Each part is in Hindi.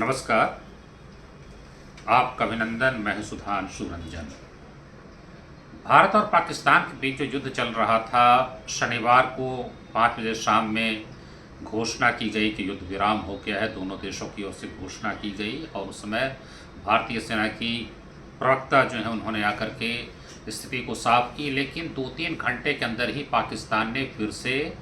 नमस्कार। आपका अभिनंदन। मैं हूं सुधांशु रंजन। भारत और पाकिस्तान के बीच जो युद्ध चल रहा था, शनिवार को 5 बजे शाम में घोषणा की गई कि युद्ध विराम हो गया है। दोनों देशों की ओर से घोषणा की गई और उस समय भारतीय सेना की प्रवक्ता जो है उन्होंने आकर के स्थिति को साफ की, लेकिन 2-3 घंटे के अंदर ही पाकिस्तान ने फिर से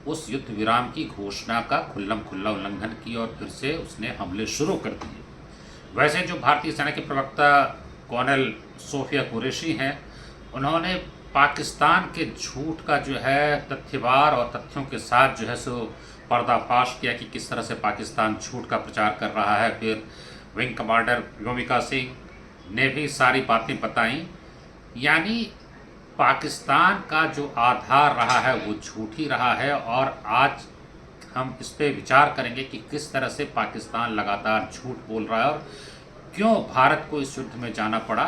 उस युद्ध विराम की घोषणा का खुल्लम खुल्ला उल्लंघन किया और फिर से उसने हमले शुरू कर दिए। वैसे जो भारतीय सेना के प्रवक्ता कर्नल सोफिया कुरैशी हैं, उन्होंने पाकिस्तान के झूठ का जो है तथ्यवार और तथ्यों के साथ जो है सो पर्दाफाश किया कि किस तरह से पाकिस्तान झूठ का प्रचार कर रहा है। फिर विंग कमांडर व्योमिका सिंह ने भी सारी बातें बताई। यानी पाकिस्तान का जो आधार रहा है वो झूठ ही रहा है और आज हम इस पर विचार करेंगे कि किस तरह से पाकिस्तान लगातार झूठ बोल रहा है और क्यों भारत को इस युद्ध में जाना पड़ा।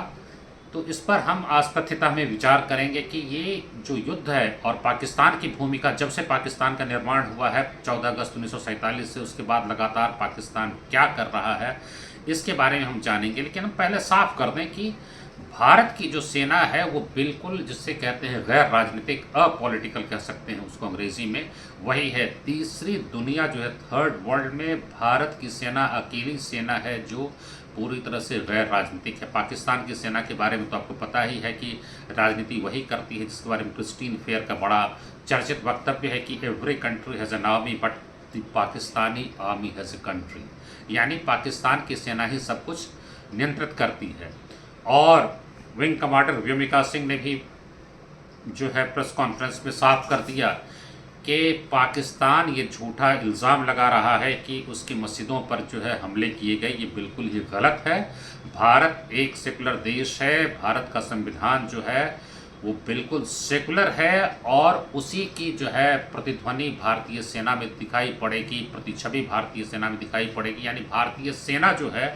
तो इस पर हम आज तथ्यता में विचार करेंगे कि ये जो युद्ध है और पाकिस्तान की भूमिका, जब से पाकिस्तान का निर्माण हुआ है 14 अगस्त 1947 से, उसके बाद लगातार पाकिस्तान क्या कर रहा है, इसके बारे में हम जानेंगे। लेकिन हम पहले साफ कर दें कि भारत की जो सेना है वो बिल्कुल, जिससे कहते हैं गैर राजनीतिक, अपॉलिटिकल कह सकते हैं उसको अंग्रेजी में, वही है। तीसरी दुनिया जो है, थर्ड वर्ल्ड में भारत की सेना अकेली सेना है जो पूरी तरह से गैर राजनीतिक है। पाकिस्तान की सेना के बारे में तो आपको पता ही है कि राजनीति वही करती है, जिसके बारे में क्रिस्टीन फेयर का बड़ा चर्चित वक्तव्य है कि every country has an army but the Pakistani army has a country. यानी पाकिस्तान की सेना ही सब कुछ नियंत्रित करती है। और विंग कमांडर व्योमिका सिंह ने भी जो है प्रेस कॉन्फ्रेंस में साफ कर दिया कि पाकिस्तान ये झूठा इल्ज़ाम लगा रहा है कि उसकी मस्जिदों पर जो है हमले किए गए, ये बिल्कुल ही गलत है। भारत एक सेकुलर देश है, भारत का संविधान जो है वो बिल्कुल सेकुलर है और उसी की जो है प्रतिध्वनि भारतीय सेना में दिखाई पड़ेगी, प्रतिछवि भारतीय सेना में दिखाई पड़ेगी। यानी भारतीय सेना जो है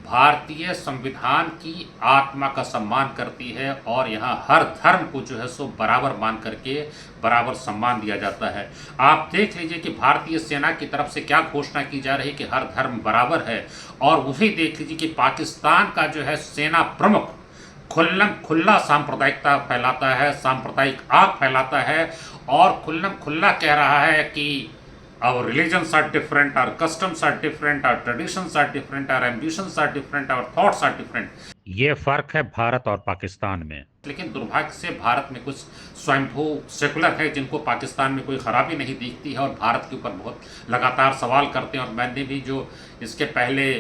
भारतीय संविधान की आत्मा का सम्मान करती है और यहाँ हर धर्म को जो है सो बराबर मान करके बराबर सम्मान दिया जाता है। आप देख लीजिए कि भारतीय सेना की तरफ से क्या घोषणा की जा रही है कि हर धर्म बराबर है, और वही देख लीजिए कि पाकिस्तान का जो है सेना प्रमुख खुल्लम खुल्ला सांप्रदायिकता फैलाता है, सांप्रदायिक आग फैलाता है और खुल्लम खुल्ला कह रहा है कि our religions are different, our customs are different, our traditions are different, our ambitions are different, our thoughts are different। ये फर्क है भारत और पाकिस्तान में। लेकिन दुर्भाग्य से भारत में कुछ स्वयंभू सेकुलर है जिनको पाकिस्तान में कोई खराबी नहीं दिखती है और भारत के ऊपर बहुत लगातार सवाल करते हैं। और मैंने भी जो इसके पहले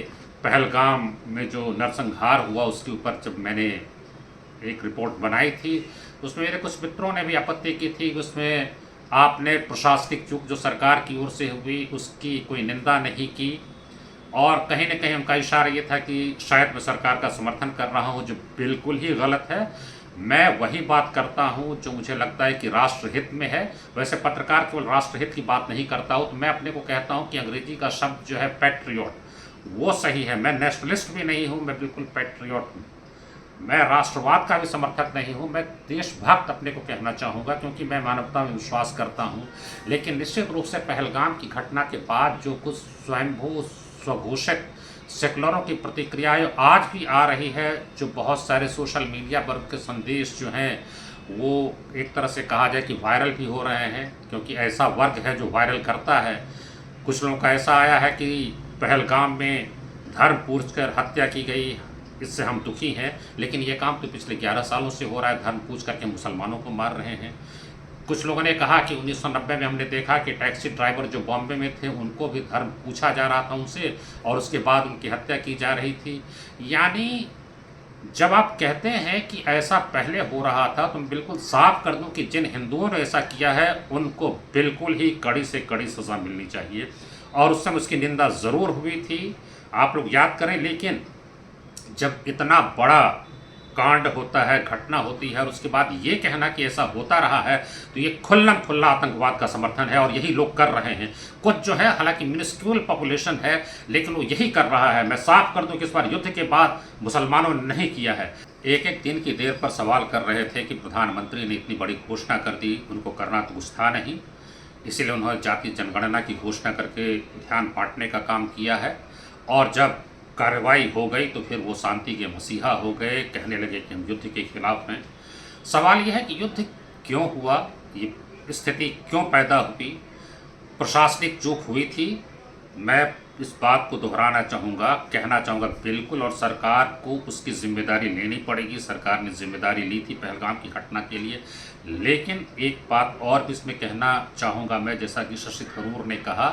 पहलगाम में जो नरसंहार हुआ उसके ऊपर जब मैंने एक रिपोर्ट बनाई थी, उसमें मेरे कुछ मित्रों ने भी आपत्ति की थी। उसमें आपने प्रशासनिक चूक जो सरकार की ओर से हुई उसकी कोई निंदा नहीं की और कहीं न कहीं उनका इशारा ये था कि शायद मैं सरकार का समर्थन कर रहा हूँ, जो बिल्कुल ही गलत है। मैं वही बात करता हूँ जो मुझे लगता है कि राष्ट्रहित में है। वैसे पत्रकार केवल राष्ट्रहित की बात नहीं करता हूँ, तो मैं अपने को कहता हूँ कि अंग्रेजी का शब्द जो है पैट्रियट, वो सही है। मैं नेशनलिस्ट भी नहीं हूँ, मैं बिल्कुल पैट्रियट हूँ। मैं राष्ट्रवाद का भी समर्थक नहीं हूं, मैं देशभक्त अपने को कहना चाहूँगा क्योंकि मैं मानवता में विश्वास करता हूं। लेकिन निश्चित रूप से पहलगाम की घटना के बाद जो कुछ स्वयंभू स्वघोषित सेकुलरों की प्रतिक्रियाएं आज भी आ रही है, जो बहुत सारे सोशल मीडिया पर के संदेश जो हैं वो एक तरह से कहा जाए कि वायरल भी हो रहे हैं, क्योंकि ऐसा वर्ग है जो वायरल करता है। कुछ लोगों का ऐसा आया है कि पहलगाम में धर्म पूछ कर हत्या की गई, इससे हम दुखी हैं, लेकिन ये काम तो पिछले 11 सालों से हो रहा है, धर्म पूछ करके मुसलमानों को मार रहे हैं। कुछ लोगों ने कहा कि 1990 में हमने देखा कि टैक्सी ड्राइवर जो बॉम्बे में थे उनको भी धर्म पूछा जा रहा था उनसे और उसके बाद उनकी हत्या की जा रही थी। यानी जब आप कहते हैं कि ऐसा पहले हो रहा था, तो मैं बिल्कुल साफ कर दूं कि जिन हिंदुओं ने ऐसा किया है उनको बिल्कुल ही कड़ी से कड़ी सज़ा मिलनी चाहिए और उस समय उसकी निंदा ज़रूर हुई थी, आप लोग याद करें। लेकिन जब इतना बड़ा कांड होता है, घटना होती है और उसके बाद ये कहना कि ऐसा होता रहा है, तो ये खुल्लम खुल्ला आतंकवाद का समर्थन है और यही लोग कर रहे हैं। कुछ जो है हालांकि मिनिस्क्यूल पॉपुलेशन है, लेकिन वो यही कर रहा है। मैं साफ कर दूं कि इस बार युद्ध के बाद मुसलमानों ने नहीं किया है। एक एक दिन की देर पर सवाल कर रहे थे कि प्रधानमंत्री ने इतनी बड़ी घोषणा कर दी, उनको करना तो कुछ था नहीं, इसीलिए उन्होंने जातीय जनगणना की घोषणा करके ध्यान बांटने का काम किया है। और जब कार्रवाई हो गई तो फिर वो शांति के मसीहा हो गए, कहने लगे कि हम युद्ध के खिलाफ हैं। सवाल यह है कि युद्ध क्यों हुआ, ये स्थिति क्यों पैदा हुई, प्रशासनिक चूक हुई थी। मैं इस बात को दोहराना चाहूँगा, कहना चाहूँगा बिल्कुल, और सरकार को उसकी जिम्मेदारी लेनी पड़ेगी। सरकार ने जिम्मेदारी ली थी पहलगाम की घटना के लिए। लेकिन एक बात और भी इसमें कहना चाहूँगा मैं, जैसा कि शशि थरूर ने कहा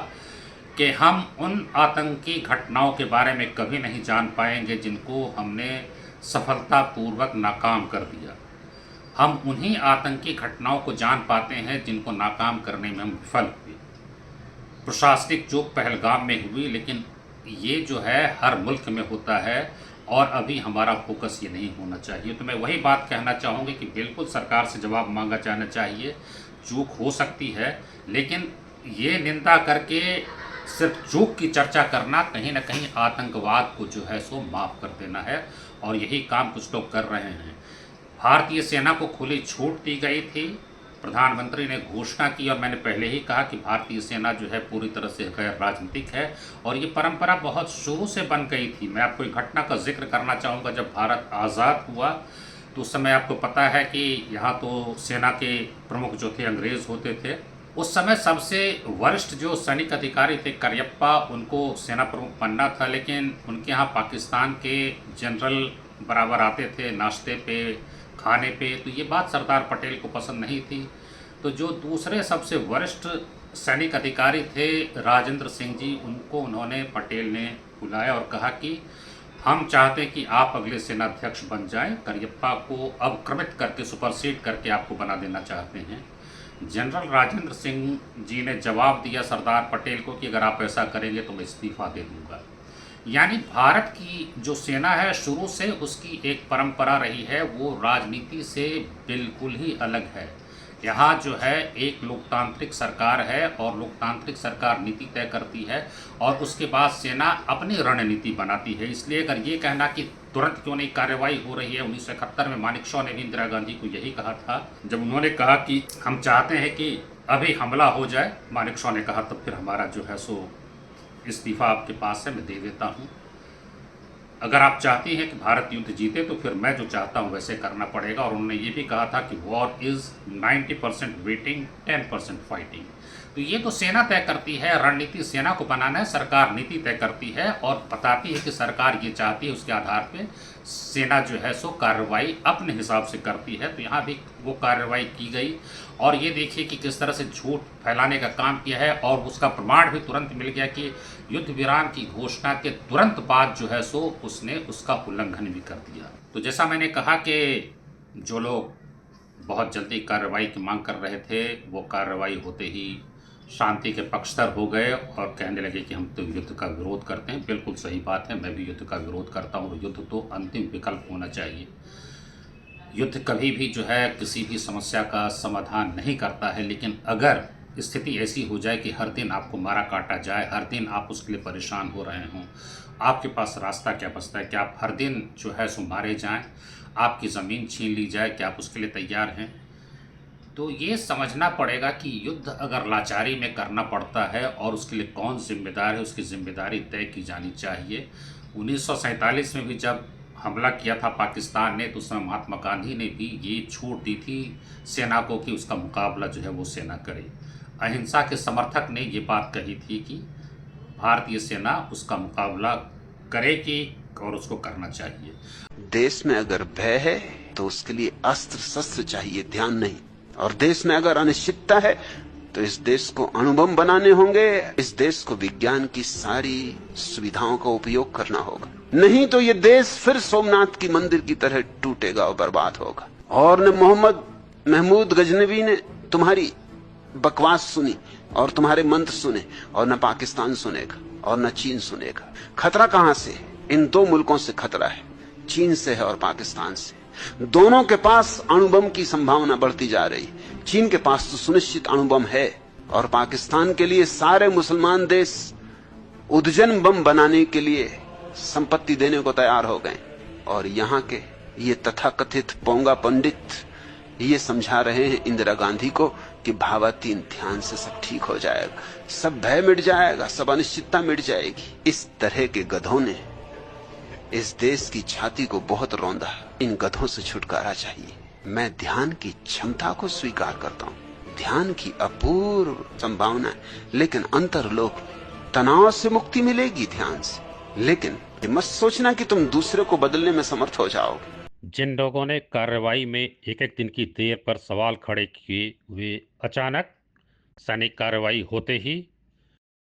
कि हम उन आतंकी घटनाओं के बारे में कभी नहीं जान पाएंगे जिनको हमने सफलतापूर्वक नाकाम कर दिया। हम उन्हीं आतंकी घटनाओं को जान पाते हैं जिनको नाकाम करने में हम विफल हुए। प्रशासनिक चूक पहलगाम में हुई, लेकिन ये जो है हर मुल्क में होता है और अभी हमारा फोकस ये नहीं होना चाहिए। तो मैं वही बात कहना चाहूँगी कि बिल्कुल सरकार से जवाब मांगा जाना चाहिए। चूक हो सकती है, लेकिन ये निंदा करके सिर्फ चूक की चर्चा करना कहीं ना कहीं आतंकवाद को जो है सो माफ़ कर देना है, और यही काम कुछ लोग कर रहे हैं। भारतीय सेना को खुली छूट दी गई थी, प्रधानमंत्री ने घोषणा की, और मैंने पहले ही कहा कि भारतीय सेना जो है पूरी तरह से गैर राजनीतिक है और ये परंपरा बहुत शुरू से बन गई थी। मैं आपको एक घटना का जिक्र करना चाहूँगा। जब भारत आज़ाद हुआ तो उस समय आपको पता है कि यहाँ तो सेना के प्रमुख जो थे अंग्रेज़ होते थे। उस समय सबसे वरिष्ठ जो सैनिक अधिकारी थे करियप्पा, उनको सेना प्रमुख बनना था, लेकिन उनके यहाँ पाकिस्तान के जनरल बराबर आते थे नाश्ते पे, खाने पे। तो ये बात सरदार पटेल को पसंद नहीं थी। तो जो दूसरे सबसे वरिष्ठ सैनिक अधिकारी थे राजेंद्र सिंह जी, उनको उन्होंने पटेल ने बुलाया और कहा कि हम चाहते हैं कि आप अगले सेनाध्यक्ष बन जाएं। करियप्पा को अवक्रमित करके, सुपरसीड करके आपको बना देना चाहते हैं। जनरल राजेंद्र सिंह जी ने जवाब दिया सरदार पटेल को कि अगर आप ऐसा करेंगे तो मैं इस्तीफा दे दूंगा। यानी भारत की जो सेना है शुरू से उसकी एक परंपरा रही है, वो राजनीति से बिल्कुल ही अलग है। यहाँ जो है एक लोकतांत्रिक सरकार है और लोकतांत्रिक सरकार नीति तय करती है और उसके बाद सेना अपनी रणनीति बनाती है। इसलिए अगर ये कहना कि तुरंत क्यों नहीं कार्रवाई हो रही है, 1971 में मानेकशॉ ने भी इंदिरा गांधी को यही कहा था। जब उन्होंने कहा कि हम चाहते हैं कि अभी हमला हो जाए, मानेकशॉ ने कहा तब फिर हमारा जो है सो इस्तीफा आपके पास है, मैं दे देता हूँ। अगर आप चाहती हैं कि भारत युद्ध जीते तो फिर मैं जो चाहता हूँ वैसे करना पड़ेगा। और उन्होंने ये भी कहा था कि वॉर इज़ 90% वेटिंग 10% फाइटिंग। तो ये तो सेना तय करती है, रणनीति सेना को बनाना है, सरकार नीति तय करती है और बताती है कि सरकार ये चाहती है, उसके आधार पे सेना जो है सो कार्रवाई अपने हिसाब से करती है। तो यहाँ भी वो कार्रवाई की गई और ये देखिए कि किस तरह से झूठ फैलाने का काम किया है और उसका प्रमाण भी तुरंत मिल गया कि युद्ध विराम की घोषणा के तुरंत बाद जो है सो उसने उसका उल्लंघन भी कर दिया। तो जैसा मैंने कहा कि जो लोग बहुत जल्दी कार्रवाई की मांग कर रहे थे वो कार्रवाई होते ही शांति के पक्षधर हो गए और कहने लगे कि हम तो युद्ध का विरोध करते हैं। बिल्कुल सही बात है, मैं भी युद्ध का विरोध करता हूँ। युद्ध तो अंतिम विकल्प होना चाहिए। युद्ध कभी भी जो है किसी भी समस्या का समाधान नहीं करता है, लेकिन अगर स्थिति ऐसी हो जाए कि हर दिन आपको मारा काटा जाए, हर दिन आप उसके लिए परेशान हो रहे हों, आपके पास रास्ता क्या बचता है कि आप हर दिन जो है सो मारे जाएं, आपकी ज़मीन छीन ली जाए, क्या आप उसके लिए तैयार हैं? तो ये समझना पड़ेगा कि युद्ध अगर लाचारी में करना पड़ता है और उसके लिए कौन जिम्मेदार है, उसकी जिम्मेदारी तय की जानी चाहिए। 1947 में भी जब हमला किया था पाकिस्तान ने तो उस समय महात्मा गांधी ने भी ये छूट दी थी सेना को कि उसका मुकाबला जो है वो सेना करे। अहिंसा के समर्थक ने ये बात कही थी कि भारतीय सेना उसका मुकाबला करेगी और उसको करना चाहिए। देश में अगर भय है तो उसके लिए अस्त्र शस्त्र चाहिए, ध्यान नहीं। और देश में अगर अनिश्चितता है तो इस देश को अणुबम बनाने होंगे, इस देश को विज्ञान की सारी सुविधाओं का उपयोग करना होगा। नहीं तो ये देश फिर सोमनाथ की मंदिर की तरह टूटेगा और बर्बाद होगा। और न मोहम्मद महमूद गजनवी ने तुम्हारी बकवास सुनी और तुम्हारे मंत्र सुने और न पाकिस्तान सुनेगा और न चीन सुनेगा। खतरा कहां से? इन दो मुल्कों से खतरा है, चीन से है और पाकिस्तान से। दोनों के पास अणुबम की संभावना बढ़ती जा रही। चीन के पास तो सुनिश्चित अणुबम है और पाकिस्तान के लिए सारे मुसलमान देश उद्जन बम बनाने के लिए संपत्ति देने को तैयार हो गए। और यहाँ के ये तथाकथित पोंगा पंडित ये समझा रहे हैं इंदिरा गांधी को कि भावातीन ध्यान से सब ठीक हो जाएगा, सब भय मिट जाएगा, सब अनिश्चितता मिट जाएगी। इस तरह के गधों ने इस देश की छाती को बहुत रौंदा। इन गधों से छुटकारा चाहिए। मैं ध्यान की क्षमता को स्वीकार करता हूं, ध्यान की अपूर्व संभावना है, लेकिन अंतर्लोक तनाव से मुक्ति मिलेगी ध्यान से। लेकिन मत सोचना कि तुम दूसरे को बदलने में समर्थ हो जाओगे। जिन लोगों ने कार्रवाई में एक एक दिन की देर पर सवाल खड़े किए, वे अचानक सैनिक कार्रवाई होते ही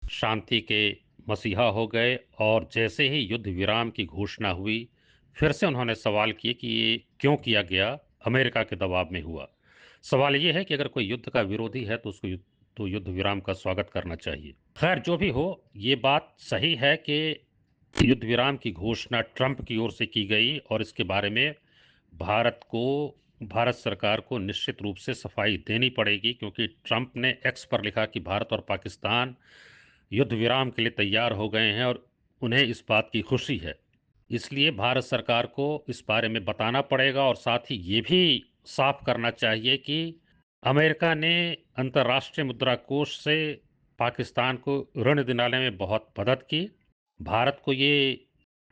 शांति के मसीहा हो गए और जैसे ही युद्ध विराम की घोषणा हुई, फिर से उन्होंने सवाल किए कि ये क्यों किया गया, अमेरिका के दबाव में हुआ। सवाल ये है कि अगर कोई युद्ध का विरोधी है तो उसको युद्ध विराम का स्वागत करना चाहिए। खैर, जो भी हो, ये बात सही है कि युद्ध विराम की घोषणा ट्रंप की ओर से की गई और इसके बारे में भारत सरकार को निश्चित रूप से सफाई देनी पड़ेगी, क्योंकि ट्रंप ने एक्स पर लिखा कि भारत और पाकिस्तान युद्ध विराम के लिए तैयार हो गए हैं और उन्हें इस बात की खुशी है। इसलिए भारत सरकार को इस बारे में बताना पड़ेगा और साथ ही ये भी साफ करना चाहिए कि अमेरिका ने अंतर्राष्ट्रीय मुद्रा कोष से पाकिस्तान को ऋण दिलाने में बहुत मदद की। भारत को ये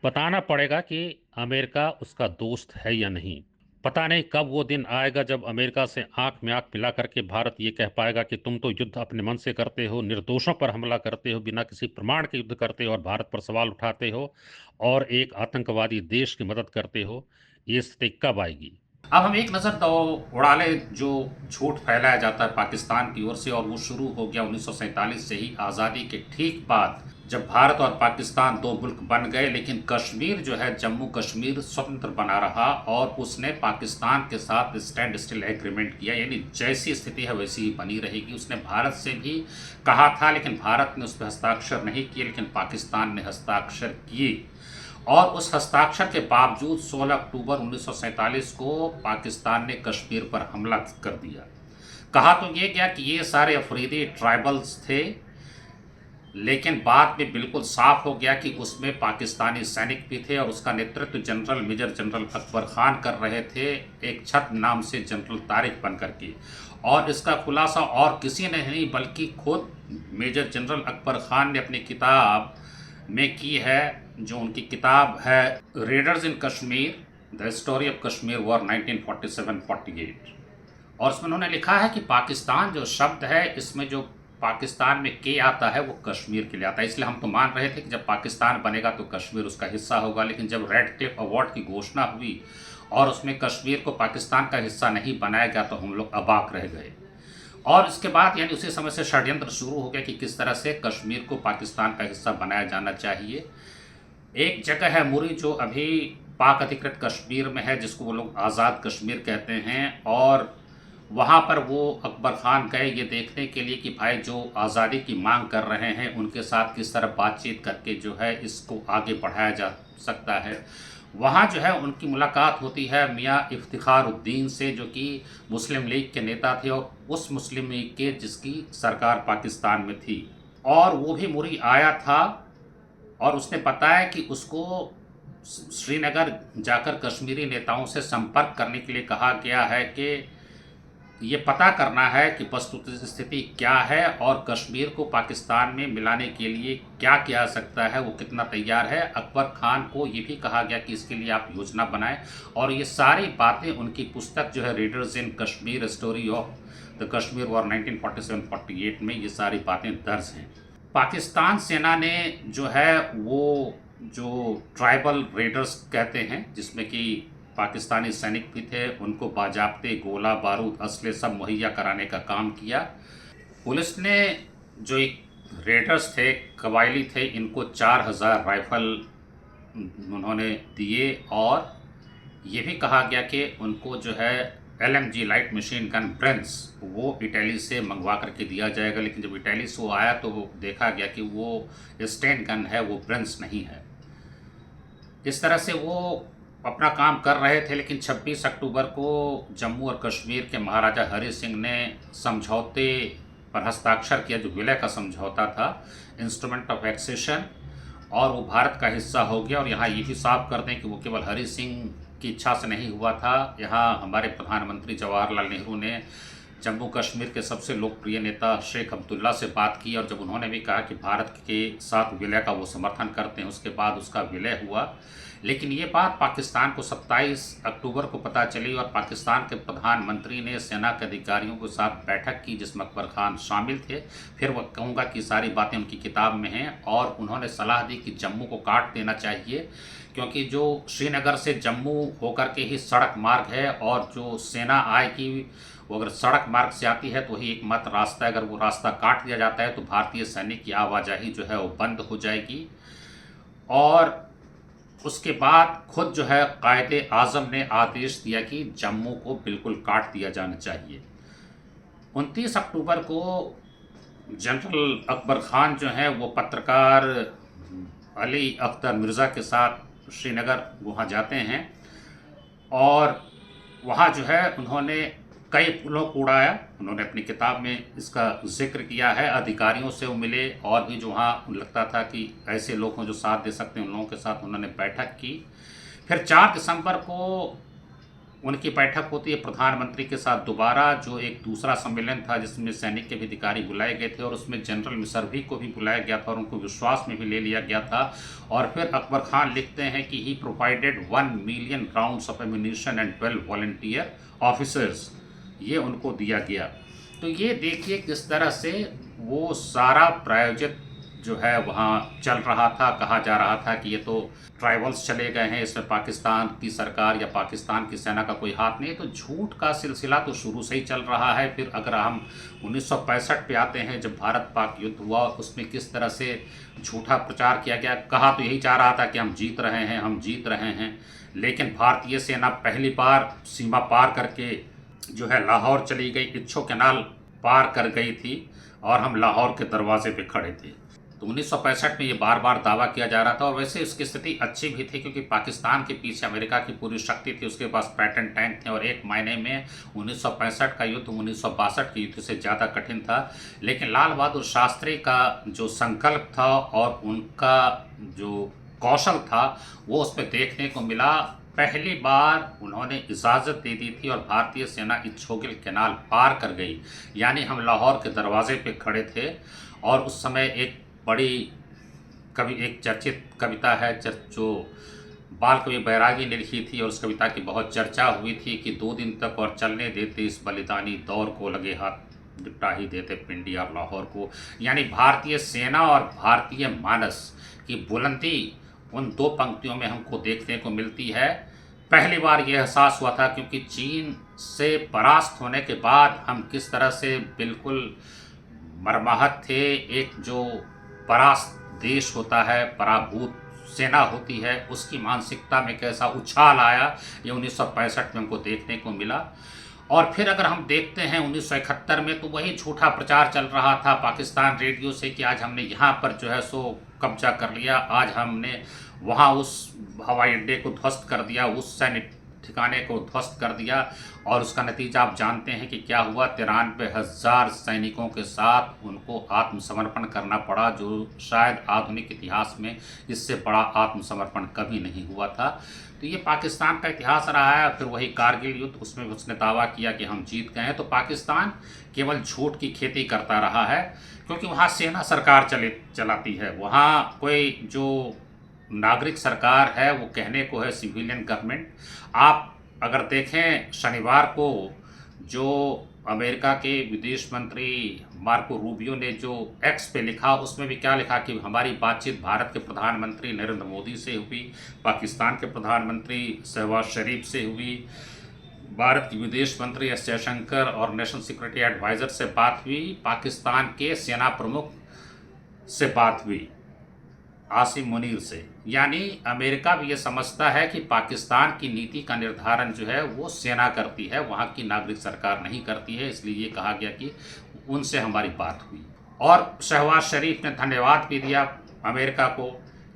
बताना पड़ेगा कि अमेरिका उसका दोस्त है या नहीं। पता नहीं कब वो दिन आएगा जब अमेरिका से आंख में आंख मिला करके भारत ये कह पाएगा कि तुम तो युद्ध अपने मन से करते हो, निर्दोषों पर हमला करते हो, बिना किसी प्रमाण के युद्ध करते हो और भारत पर सवाल उठाते हो और एक आतंकवादी देश की मदद करते हो। ये स्थिति कब आएगी? अब हम एक नज़र उड़ा ले जो झूठ फैलाया जाता है पाकिस्तान की ओर से, और वो शुरू हो गया 1947 से ही, आज़ादी के ठीक बाद, जब भारत और पाकिस्तान दो मुल्क बन गए, लेकिन कश्मीर जो है, जम्मू कश्मीर स्वतंत्र बना रहा और उसने पाकिस्तान के साथ स्टैंड स्टिल एग्रीमेंट किया, यानी जैसी स्थिति है वैसी ही बनी रहेगी। उसने भारत से भी कहा था, लेकिन भारत ने उस पर हस्ताक्षर नहीं किए, लेकिन पाकिस्तान ने हस्ताक्षर किए। और उस हस्ताक्षर के बावजूद 16 अक्टूबर 1947 को पाकिस्तान ने कश्मीर पर हमला कर दिया। कहा तो ये गया कि ये सारे अफरीदी ट्राइबल्स थे, लेकिन बाद में बिल्कुल साफ हो गया कि उसमें पाकिस्तानी सैनिक भी थे और उसका नेतृत्व मेजर जनरल अकबर खान कर रहे थे, एक छत नाम से जनरल तारिक बन करके। और इसका खुलासा और किसी ने नहीं बल्कि खुद मेजर जनरल अकबर खान ने अपनी किताब में की है, जो उनकी किताब है readers in Kashmir, the story of Kashmir war 1947-48। और उसमें उन्होंने लिखा है कि पाकिस्तान जो शब्द है, इसमें जो पाकिस्तान में के आता है वो कश्मीर के लिए आता है। इसलिए हम तो मान रहे थे कि जब पाकिस्तान बनेगा तो कश्मीर उसका हिस्सा होगा, लेकिन जब रेड क्लिफ अवार्ड की घोषणा हुई और उसमें कश्मीर को पाकिस्तान का हिस्सा नहीं बनाया गया तो हम लोग अबाक रह गए। और इसके बाद यानी उसी समय से षड्यंत्र शुरू हो गया कि किस तरह से कश्मीर को पाकिस्तान का हिस्सा बनाया जाना चाहिए। एक जगह है मुरी जो अभी पाक अधिकृत कश्मीर में है, जिसको वो लोग आज़ाद कश्मीर कहते हैं, और वहाँ पर वो अकबर खान गए ये देखने के लिए कि भाई जो आज़ादी की मांग कर रहे हैं उनके साथ किस तरह बातचीत करके जो है इसको आगे बढ़ाया जा सकता है। वहाँ जो है उनकी मुलाकात होती है मियाँ इफ्तिखारुद्दीन से, जो कि मुस्लिम लीग के नेता थे और उस मुस्लिम लीग के जिसकी सरकार पाकिस्तान में थी। और वो भी मुरी आया था और उसने बताया कि उसको श्रीनगर जाकर कश्मीरी नेताओं से संपर्क करने के लिए कहा गया है कि ये पता करना है कि वस्तुत स्थिति क्या है और कश्मीर को पाकिस्तान में मिलाने के लिए क्या किया जा सकता है, वो कितना तैयार है। अकबर खान को ये भी कहा गया कि इसके लिए आप योजना बनाएं, और ये सारी बातें उनकी पुस्तक जो है readers in Kashmir, story of the Kashmir war 1947-48 में ये सारी बातें दर्ज हैं। पाकिस्तान सेना ने जो है वो जो ट्राइबल रेडर्स कहते हैं, जिसमें कि पाकिस्तानी सैनिक भी थे, उनको बाजाब्ते गोला बारूद असले सब मुहैया कराने का काम किया। पुलिस ने जो एक रेडर्स थे, कबायली थे, इनको 4000 राइफल उन्होंने दिए और ये भी कहा गया कि उनको जो है LMG light machine gun brains वो इटली से मंगवा करके दिया जाएगा। लेकिन जब इटली से वो आया तो वो देखा गया कि वो स्टेन गन है, वो ब्रेंस नहीं है। इस तरह से वो अपना काम कर रहे थे। लेकिन 26 अक्टूबर को जम्मू और कश्मीर के महाराजा हरि सिंह ने समझौते पर हस्ताक्षर किया, जो विलय का समझौता था, इंस्ट्रूमेंट ऑफ एक्सेशन, और वो भारत का हिस्सा हो गया। और यहाँ ये भी साफ कर दें कि वो केवल हरि सिंह की इच्छा से नहीं हुआ था। यहाँ हमारे प्रधानमंत्री जवाहरलाल नेहरू ने जम्मू कश्मीर के सबसे लोकप्रिय नेता शेख अब्दुल्ला से बात की और जब उन्होंने भी कहा कि भारत के साथ विलय का वो समर्थन करते हैं, उसके बाद उसका विलय हुआ। लेकिन ये बात पाकिस्तान को 27 अक्टूबर को पता चली और पाकिस्तान के प्रधानमंत्री ने सेना के अधिकारियों के साथ बैठक की जिसमें अकबर खान शामिल थे। फिर वह कहूँगा कि सारी बातें उनकी किताब में हैं और उन्होंने सलाह दी कि जम्मू को काट देना चाहिए, क्योंकि जो श्रीनगर से जम्मू होकर के ही सड़क मार्ग है और जो सेना आएगी वो अगर सड़क मार्ग से आती है तो वही एकमात्र रास्ता है। अगर वो रास्ता काट दिया जाता है तो भारतीय सैनिक की आवाजाही जो है वो बंद हो जाएगी। और उसके बाद खुद जो है कायदे आज़म ने आदेश दिया कि जम्मू को बिल्कुल काट दिया जाना चाहिए। 29 अक्टूबर को जनरल अकबर खान जो है वो पत्रकार अली अख्तर मिर्ज़ा के साथ श्रीनगर वहाँ जाते हैं और वहाँ जो है उन्होंने कई पुलों को उड़ाया। उन्होंने अपनी किताब में इसका जिक्र किया है। अधिकारियों से वो मिले और भी जो वहाँ लगता था कि ऐसे लोग हों जो साथ दे सकते हैं, उन लोगों के साथ उन्होंने बैठक की। फिर 4 दिसंबर को उनकी बैठक होती है प्रधानमंत्री के साथ दोबारा, जो एक दूसरा सम्मेलन था जिसमें सैनिक के भी अधिकारी बुलाए गए थे और उसमें जनरल मुशर्रफ को भी बुलाया गया था और उनको विश्वास में भी ले लिया गया था। और फिर अकबर खान लिखते हैं कि he provided 1 million rounds of ammunition and 12 volunteer officers, ये उनको दिया गया। तो ये देखिए किस तरह से वो सारा प्रायोजित जो है वहाँ चल रहा था। कहा जा रहा था कि ये तो ट्राइबल्स चले गए हैं, इसमें पाकिस्तान की सरकार या पाकिस्तान की सेना का कोई हाथ नहीं। तो झूठ का सिलसिला तो शुरू से ही चल रहा है। फिर अगर हम 1965 पे आते हैं जब भारत पाक युद्ध हुआ, उसमें किस तरह से झूठा प्रचार किया गया। कहा तो यही जा रहा था कि हम जीत रहे हैं, हम जीत रहे हैं, लेकिन भारतीय सेना पहली बार सीमा पार करके जो है लाहौर चली गई, इच्छो कैनाल पार कर गई थी और हम लाहौर के दरवाजे पे खड़े थे। तो 1965 में ये बार बार दावा किया जा रहा था और वैसे उसकी स्थिति अच्छी भी थी क्योंकि पाकिस्तान के पीछे अमेरिका की पूरी शक्ति थी, उसके पास पैटर्न टैंक थे और एक मायने में 1965 का युद्ध 1962 के युद्ध से ज़्यादा कठिन था। लेकिन लाल बहादुर शास्त्री का जो संकल्प था और उनका जो कौशल था वो उसमें देखने को मिला। पहली बार उन्होंने इजाज़त दे दी थी और भारतीय सेना इच्छोगिल कैनाल पार कर गई, यानी हम लाहौर के दरवाजे पे खड़े थे। और उस समय एक बड़ी एक चर्चित कविता है जो बाल कवि बैरागी ने लिखी थी और उस कविता की बहुत चर्चा हुई थी कि 2 दिन तक और चलने देते इस बलिदानी दौर को, लगे हाथ निपटा ही देते पिंडी और लाहौर को। यानी भारतीय सेना और भारतीय मानस की बुलंदी उन 2 पंक्तियों में हमको देखने को मिलती है। पहली बार यह एहसास हुआ था क्योंकि चीन से परास्त होने के बाद हम किस तरह से बिल्कुल मरमाहत थे। एक जो परास्त देश होता है, पराभूत सेना होती है, उसकी मानसिकता में कैसा उछाल आया, ये 1965 में हमको देखने को मिला। और फिर अगर हम देखते हैं 1971 में तो वही झूठा प्रचार चल रहा था पाकिस्तान रेडियो से कि आज हमने यहाँ पर जो है सो कब्जा कर लिया, आज हमने वहाँ उस हवाई अड्डे को ध्वस्त कर दिया, उस सैनिक ठिकाने को ध्वस्त कर दिया। और उसका नतीजा आप जानते हैं कि क्या हुआ। 93,000 सैनिकों के साथ उनको आत्मसमर्पण करना पड़ा, जो शायद आधुनिक इतिहास में इससे बड़ा आत्मसमर्पण कभी नहीं हुआ था। तो ये पाकिस्तान का इतिहास रहा है। फिर वही कारगिल युद्ध, उसमें उसने दावा किया कि हम जीत गए हैं। तो पाकिस्तान केवल झूठ की खेती करता रहा है क्योंकि वहाँ सेना सरकार चलाती है, वहाँ कोई जो नागरिक सरकार है वो कहने को है सिविलियन गवर्नमेंट। आप अगर देखें शनिवार को जो अमेरिका के विदेश मंत्री मार्को रूबियो ने जो एक्स पे लिखा, उसमें भी क्या लिखा कि हमारी बातचीत भारत के प्रधानमंत्री नरेंद्र मोदी से हुई, पाकिस्तान के प्रधानमंत्री शहबाज शरीफ से हुई, भारत की विदेश मंत्री एस जयशंकर और नेशनल सिक्योरिटी एडवाइज़र से बात हुई, पाकिस्तान के सेना प्रमुख से बात हुई आसिम मुनीर से। यानी अमेरिका भी ये समझता है कि पाकिस्तान की नीति का निर्धारण जो है वो सेना करती है, वहाँ की नागरिक सरकार नहीं करती है। इसलिए ये कहा गया कि उनसे हमारी बात हुई। और शहबाज शरीफ ने धन्यवाद भी दिया अमेरिका को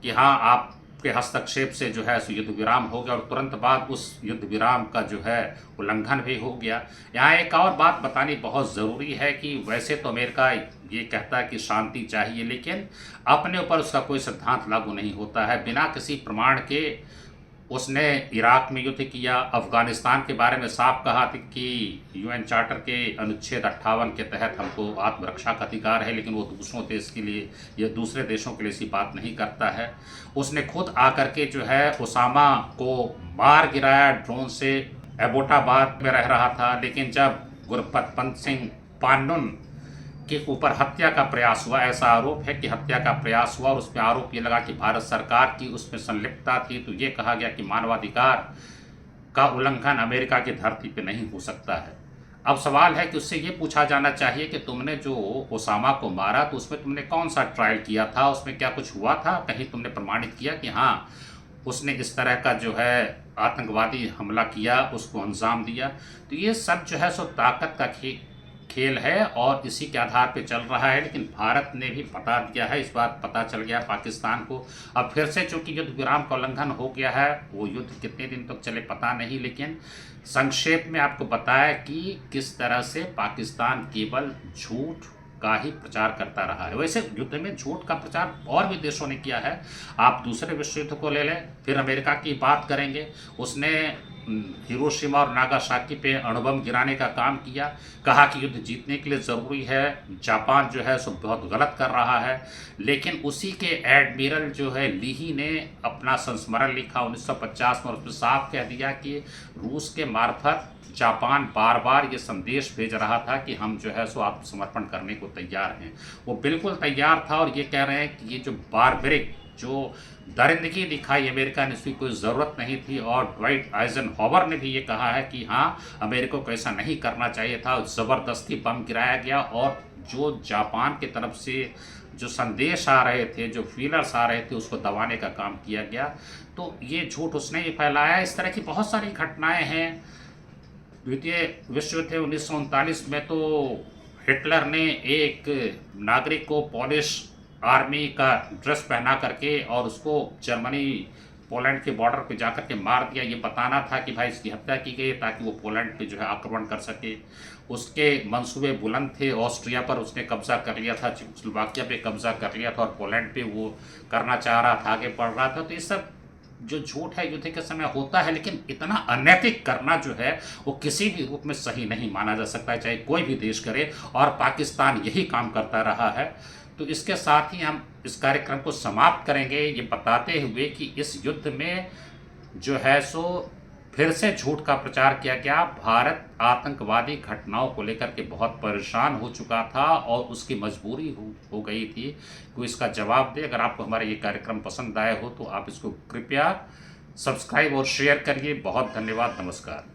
कि हाँ आपके हस्तक्षेप से जो है युद्ध विराम हो गया और तुरंत बाद उस युद्ध विराम का जो है उल्लंघन भी हो गया। यहाँ एक और बात बतानी बहुत ज़रूरी है कि वैसे तो अमेरिका ये कहता है कि शांति चाहिए, लेकिन अपने ऊपर उसका कोई सिद्धांत लागू नहीं होता है। बिना किसी प्रमाण के उसने इराक में युद्ध किया, अफगानिस्तान के बारे में साफ कहा था कि यूएन चार्टर के अनुच्छेद 58 के तहत हमको आत्मरक्षा का अधिकार है, लेकिन वो दूसरों देश के लिए या दूसरे देशों के लिए ऐसी बात नहीं करता है। उसने खुद आकर के जो है ओसामा को मार गिराया ड्रोन से, एबोटाबाद में रह रहा था, लेकिन जब गुरबख्श सिंह पान्नुन के ऊपर हत्या का प्रयास हुआ, ऐसा आरोप है कि हत्या का प्रयास हुआ और उसमें आरोप ये लगा कि भारत सरकार की उसमें संलिप्तता थी, तो ये कहा गया कि मानवाधिकार का उल्लंघन अमेरिका की धरती पे नहीं हो सकता है। अब सवाल है कि उससे ये पूछा जाना चाहिए कि तुमने जो ओसामा को मारा तो उसमें तुमने कौन सा ट्रायल किया था, उसमें क्या कुछ हुआ था, कहीं तुमने प्रमाणित किया कि हाँ उसने इस तरह का जो है आतंकवादी हमला किया, उसको अंजाम दिया। तो ये सब जो है सो ताकत का खेल है और इसी के आधार पे चल रहा है। लेकिन भारत ने भी बता दिया है, इस बात पता चल गया पाकिस्तान को। अब फिर से चूंकि युद्ध विराम का उल्लंघन हो गया है, वो युद्ध कितने दिन तक चले पता नहीं, लेकिन संक्षेप में आपको बताया कि किस तरह से पाकिस्तान केवल झूठ का ही प्रचार करता रहा है। वैसे युद्ध में झूठ का प्रचार और भी देशों ने किया है। आप दूसरे विश्व युद्ध को ले लें, फिर अमेरिका की बात करेंगे, उसने हिरोशिमा और नागासाकी पे अणुबम गिराने का काम किया, कहा कि युद्ध जीतने के लिए ज़रूरी है, जापान जो है सो बहुत गलत कर रहा है। लेकिन उसी के एडमिरल जो है लीही ने अपना संस्मरण लिखा 1950 में, और उसमें साफ कह दिया कि रूस के मार्फत जापान बार बार ये संदेश भेज रहा था कि हम जो है सो आत्मसमर्पण करने को तैयार हैं। वो बिल्कुल तैयार था, और ये कह रहे हैं कि ये जो बारबरिक जो दरिंदगी दिखाई अमेरिका ने, इसकी कोई ज़रूरत नहीं थी। और ड्वाइट आइजनहॉवर ने भी ये कहा है कि हाँ अमेरिका को ऐसा नहीं करना चाहिए था, ज़बरदस्ती बम गिराया गया। और जो जापान की तरफ से जो संदेश आ रहे थे, जो फीलर्स आ रहे थे, उसको दबाने का काम किया गया। तो ये झूठ उसने ही फैलाया। इस तरह की बहुत सारी घटनाएँ हैं। द्वितीय विश्व युद्ध 1939 में तो हिटलर ने एक नागरिक को पोलिश आर्मी का ड्रेस पहना करके और उसको जर्मनी पोलैंड के बॉर्डर पे जाकर के मार दिया। ये बताना था कि भाई इसकी हत्या की गई ताकि वो पोलैंड पे जो है आक्रमण कर सके। उसके मंसूबे बुलंद थे। ऑस्ट्रिया पर उसने कब्जा कर लिया था, चेकोस्लोवाकिया पे कब्जा कर लिया था, और पोलैंड पे वो करना चाह रहा था, आगे बढ़ रहा था। तो ये सब जो झूठ है युद्ध के समय होता है, लेकिन इतना अनैतिक करना जो है वो किसी भी रूप में सही नहीं माना जा सकता है, चाहे कोई भी देश करे। और पाकिस्तान यही काम करता रहा है। तो इसके साथ ही हम इस कार्यक्रम को समाप्त करेंगे, ये बताते हुए कि इस युद्ध में जो है सो फिर से झूठ का प्रचार किया गया। भारत आतंकवादी घटनाओं को लेकर के बहुत परेशान हो चुका था और उसकी मजबूरी हो गई थी कि इसका जवाब दे। अगर आपको हमारा ये कार्यक्रम पसंद आए हो तो आप इसको कृपया सब्सक्राइब और शेयर करिए। बहुत धन्यवाद, नमस्कार।